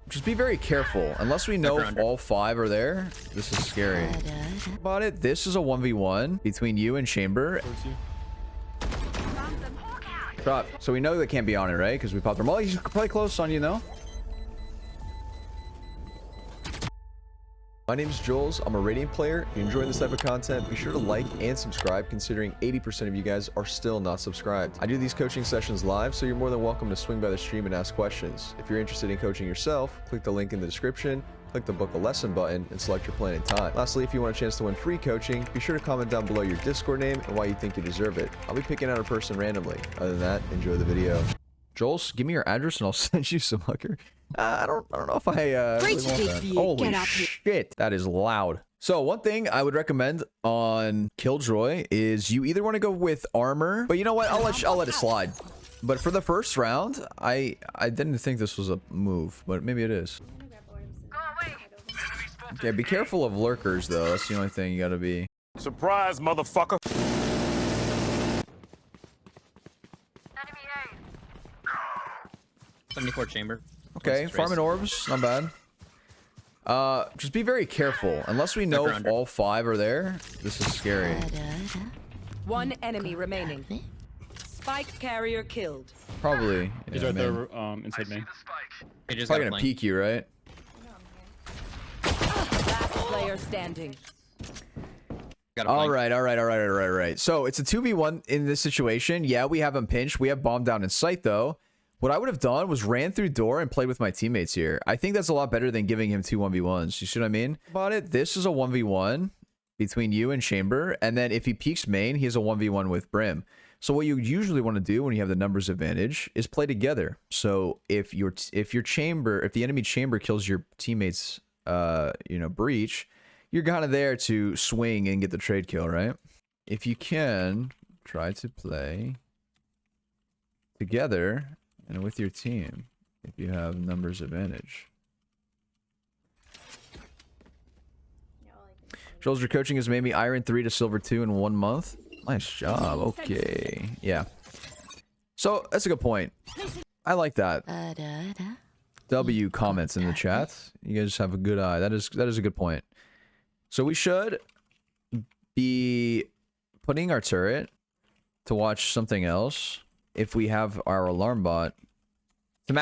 Just be very careful. Unless we know if all 5 are there, this is scary. About it, this is a 1v1 between you and Chamber. Drop. So we know they can't be on it, right? Because we popped them all. He's probably close on you, though. My name is Jollz. I'm a Radiant player. If you enjoy this type of content, be sure to like and subscribe, considering 80% of you guys are still not subscribed. I do these coaching sessions live, so you're more than welcome to swing by the stream and ask questions. If you're interested in coaching yourself, click the link in the description, click the book a lesson button, and select your plan and time. Lastly, if you want a chance to win free coaching, be sure to comment down below your Discord name and why you think you deserve it. I'll be picking out a person randomly. Other than that, enjoy the video. Jollz, give me your address and I'll send you some hooker. I don't know if I really want that. Holy shit, that is loud. So one thing I would recommend on Killjoy is you either want to go with armor, but you know what? I'll let it slide. But for the first round, I didn't think this was a move, but maybe it is. Okay, be careful of lurkers though. That's the only thing you gotta be. Surprise, motherfucker. 74 chamber. Okay, farming orbs, not bad. Just be very careful. Unless we know if all 5 are there, this is scary. One enemy remaining. Spike carrier killed. Probably. Yeah, he's right there, inside main. He's probably gonna peek you, right? Last player standing. All right. So it's a 2v1 in this situation. Yeah, we have him pinched. We have bomb down in sight, though. What I would have done was ran through door and played with my teammates here. I think that's a lot better than giving him 2 1v1s. You see what I mean? About it, this is a 1v1 between you and Chamber. And then if he peeks main, he has a 1v1 with Brim. So what you usually want to do when you have the numbers advantage is play together. So if the enemy Chamber kills your teammates, breach, you're kind of there to swing and get the trade kill, right? If you can, try to play together and with your team if you have numbers advantage. Jollz, your coaching has made me Iron 3 to Silver 2 in 1 month. Nice job. Okay. Yeah. So that's a good point. I like that. W comments in the chat. You guys have a good eye. That is a good point. So we should be putting our turret to watch something else if we have our alarm bot.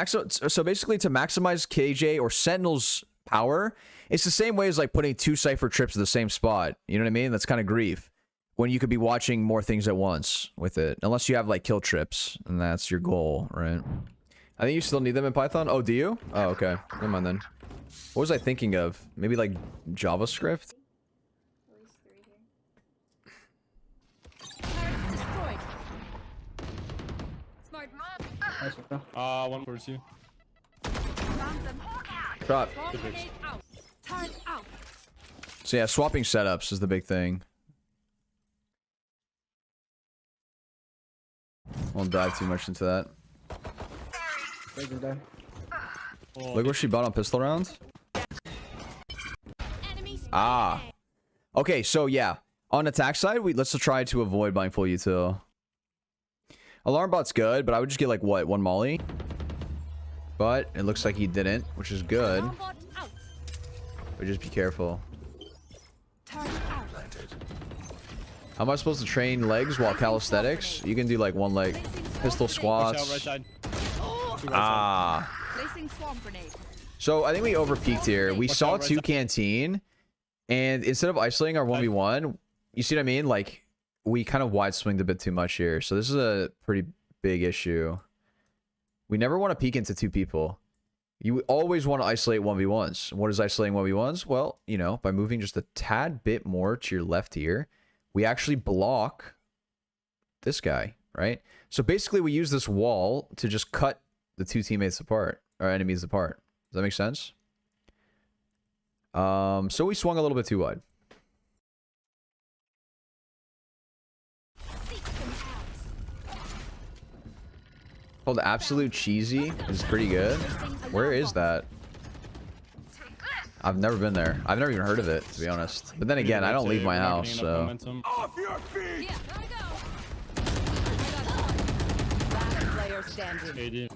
So basically to maximize KJ or Sentinel's power, it's the same way as like putting 2 Cypher trips at the same spot. You know what I mean? That's kind of grief. When you could be watching more things at once with it. Unless you have like kill trips, and that's your goal, right? I think you still need them in Python. Oh, do you? Oh, okay. Never mind then. What was I thinking of? Maybe like JavaScript? One towards you. Drop. So yeah, swapping setups is the big thing. Won't dive too much into that. Look what she bought on pistol rounds. Ah. Okay, so yeah. On attack side, let's try to avoid buying full util. Alarm bot's good, but I would just get like what, 1 molly? But it looks like he didn't, which is good. But just be careful. How am I supposed to train legs while calisthenics? You can do like 1 leg pistol squats. Right side. Ah. So I think we over peaked here. We saw 2 canteen, and instead of isolating our 1v1, you see what I mean? Like we kind of wide swinged a bit too much here. So this is a pretty big issue. We never want to peek into 2 people. You always want to isolate 1v1s. What is isolating 1v1s? Well, you know, by moving just a tad bit more to your left here, we actually block this guy, right? So basically we use this wall to just cut the 2 teammates apart, or enemies apart. Does that make sense? So we swung a little bit too wide. Called Absolute Cheesy is pretty good. Where is that? I've never been there. I've never even heard of it, to be honest. But then again, I don't leave my house, so. Off your feet!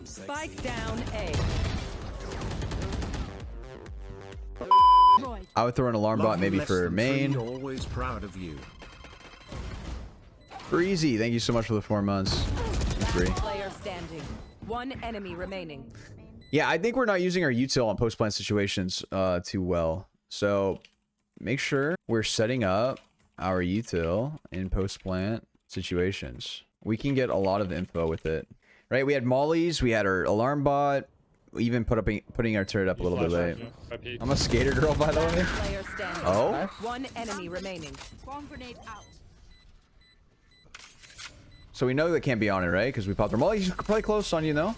Spike down A. I would throw an alarm bot maybe for main. Always proud of you. Breezy, thank you so much for the 4 months. Player standing. One enemy remaining. Yeah, I think we're not using our util on post-plant situations too well. So make sure we're setting up our util in post-plant situations. We can get a lot of info with it. Right, we had mollies, we had our alarm bot, we even putting our turret up a little bit late. I'm a skater girl, by the way. Player standing. Oh? One enemy remaining. Bomb grenade out. So we know that can't be on it, right? Because we popped our molly. He's probably close on you, though.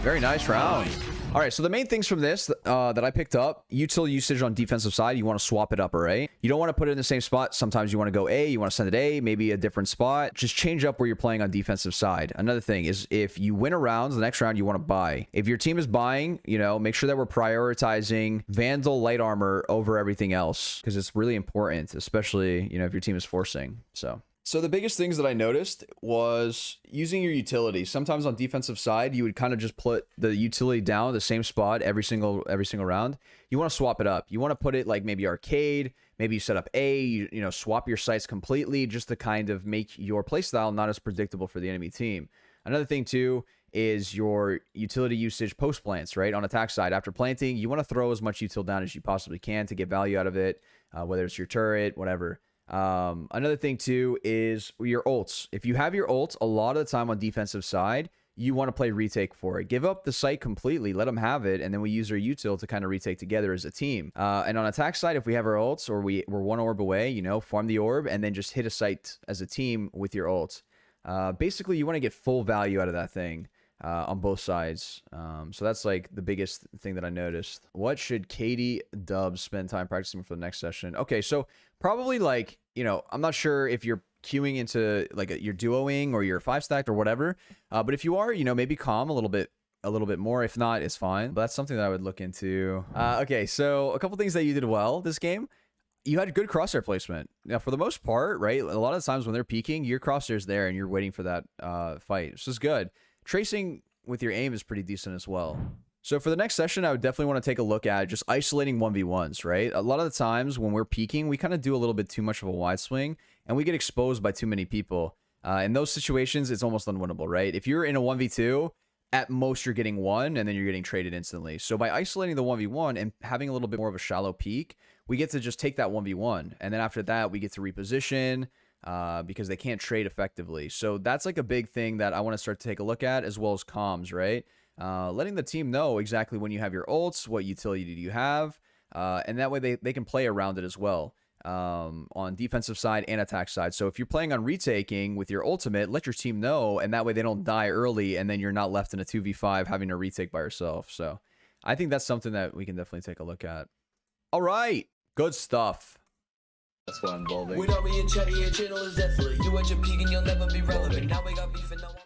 Very nice round. All right, so the main things from this that I picked up, util usage on defensive side, you want to swap it up, all right? You don't want to put it in the same spot. Sometimes you want to go A, you want to send it A, maybe a different spot. Just change up where you're playing on defensive side. Another thing is if you win a round, the next round you want to buy. If your team is buying, you know, make sure that we're prioritizing Vandal light armor over everything else because it's really important, especially, you know, if your team is forcing, So the biggest things that I noticed was using your utility. Sometimes on defensive side, you would kind of just put the utility down the same spot every single round. You want to swap it up. You want to put it like maybe arcade, maybe you set up A, you know, swap your sites completely just to kind of make your playstyle not as predictable for the enemy team. Another thing too is your utility usage post plants, right? On attack side, after planting, you want to throw as much util down as you possibly can to get value out of it, whether it's your turret, whatever. Another thing too is your ults. If you have your ults, a lot of the time on defensive side, you want to play retake for it. Give up the site completely, let them have it, and then we use our util to kind of retake together as a team. And on attack side, if we have our ults or we're one orb away, you know, farm the orb and then just hit a site as a team with your ults. Basically, you want to get full value out of that thing. On both sides. So that's like the biggest thing that I noticed. What should Katie Dubs spend time practicing for the next session? Okay, so probably like, you know, I'm not sure if you're queuing into like your duoing or your 5-stacked or whatever. But if you are, you know, maybe calm a little bit more. If not, it's fine. But that's something that I would look into. Okay, so a couple things that you did well this game. You had good crosshair placement. Now, for the most part, right, a lot of times when they're peeking, your crosshair's there and you're waiting for that fight. So it's good. Tracing with your aim is pretty decent as well. So for the next session, I would definitely want to take a look at just isolating 1v1s, right? A lot of the times when we're peeking, we kind of do a little bit too much of a wide swing and we get exposed by too many people. In those situations, it's almost unwinnable, right? If you're in a 1v2, at most you're getting one and then you're getting traded instantly. So by isolating the 1v1 and having a little bit more of a shallow peek, we get to just take that 1v1. And then after that, we get to reposition, because they can't trade effectively. So that's like a big thing that I want to start to take a look at, as well as comms, right? Letting the team know exactly when you have your ults, what utility do you have, and that way they can play around it as well, on defensive side and attack side. So if you're playing on retaking with your ultimate, let your team know, and that way they don't die early, and then you're not left in a 2v5 having to retake by yourself. So I think that's something that we can definitely take a look at. All right, good stuff. That's why I'm balding. We don't be in chatty, your channel is desolate. You at your peak and you'll never be relevant. Now we got beef and no one.